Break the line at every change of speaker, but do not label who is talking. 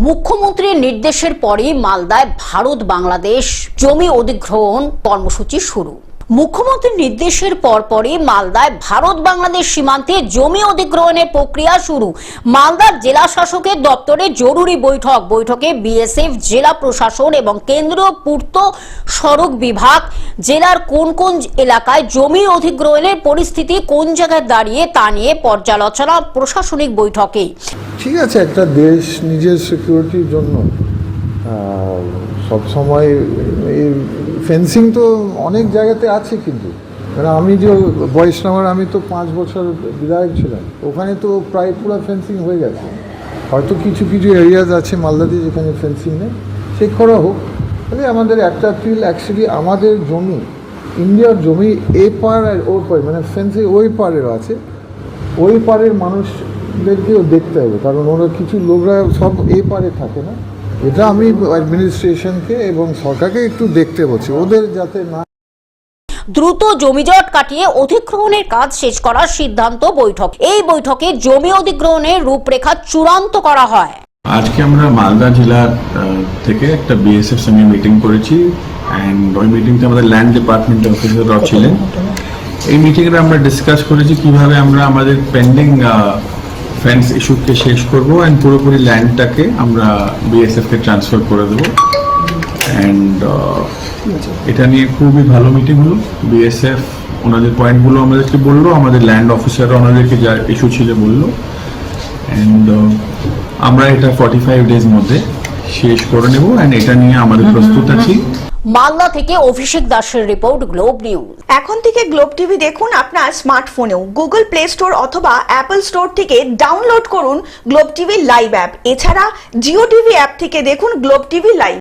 মুখ্যমন্ত্রীর নির্দেশের পরই মালদায় ভারত বাংলাদেশ জমি অধিগ্রহণ কর্মসূচি শুরু। মুখ্যমন্ত্রীর নির্দেশের পরপরই মালদায় ভারত বাংলাদেশ সীমান্তে জমি অধিগ্রহণের প্রক্রিয়া শুরু। মালদার জেলা শাসকের দপ্তরে জরুরি বৈঠকে বিএসএফ, জেলা প্রশাসন এবং কেন্দ্রীয় পূর্ত সড়ক বিভাগ জেলার কোন কোন এলাকায় জমি অধিগ্রহণের পরিস্থিতি কোন জায়গায় দাঁড়িয়ে তা নিয়ে পর্যালোচনা প্রশাসনিক বৈঠকে।
ঠিক আছে, একটা দেশ নিজের সিকিউরিটির জন্য সবসময় এই ফেন্সিং তো অনেক জায়গাতে আছে, কিন্তু আমি যে বৈষ্ণবের আমি তো 5 বছর বিধায়ক ছিলাম, ওখানে তো প্রায় পুরো ফেন্সিং হয়ে গেছে। হয়তো কিছু কিছু এরিয়াজ আছে মালদাতে যেখানে ফেন্সিং নেই, সে করা হোক। তবে আমাদের একটা ফিল অ্যাকচুয়ালি আমাদের জমি, ইন্ডিয়ার জমি এ পার আর ওর পার, মানে ফেন্সিং ওই পারের আছে, ওই পারের মানুষদেরকেও দেখতে হবে, কারণ ওরা কিছু লোকরা সব এ পারে থাকে না। এটা আমি অ্যাডমিনিস্ট্রেশনকে এবং সরকারকে একটু দেখতে বলছি, ওদের যাতে না।
দ্রুত জমিজট কাটিয়ে অধিগ্রহণের কাজ শেষ করার সিদ্ধান্ত বৈঠক। এই বৈঠকে জমি অধিগ্রহণের রূপরেখা চূড়ান্ত করা হয়।
আজকে আমরা মালদা জেলার থেকে একটা বিএসএফ সঙ্গে মিটিং করেছি, অ্যান্ড ওই মিটিংতে আমাদের ল্যান্ড ডিপার্টমেন্টের অফিসাররা ছিলেন। এই মিটিংয়ে আমরা ডিসকাস করেছি কিভাবে আমরা আমাদের পেন্ডিং ফেন্স ইস্যুকে শেষ করব অ্যান্ড পুরোপুরি ল্যান্ডটাকে আমরা বিএসএফকে ট্রান্সফার করে দেবো। অ্যান্ড এটা নিয়ে খুবই ভালো মিটিং হলো। বিএসএফ ওনাদের পয়েন্টগুলো আমাদেরকে বললো, আমাদের ল্যান্ড অফিসাররা ওনাদেরকে যা ইস্যু ছিল বললো, অ্যান্ড আমরা এটা 45 ডেজ মধ্যে শেষ করে নেব, অ্যান্ড এটা নিয়ে আমাদের প্রস্তুত আছি।
মালদা থেকে অভিষেক দাসের রিপোর্ট, গ্লোব নিউজ।
এখন থেকে গ্লোব টিভি দেখুন আপনার স্মার্টফোনেও। গুগল প্লে স্টোর অথবা অ্যাপল স্টোর থেকে ডাউনলোড করুন গ্লোব টিভি লাইভ অ্যাপ। এছাড়া জিও টিভি অ্যাপ থেকে দেখুন গ্লোব টিভি লাইভ।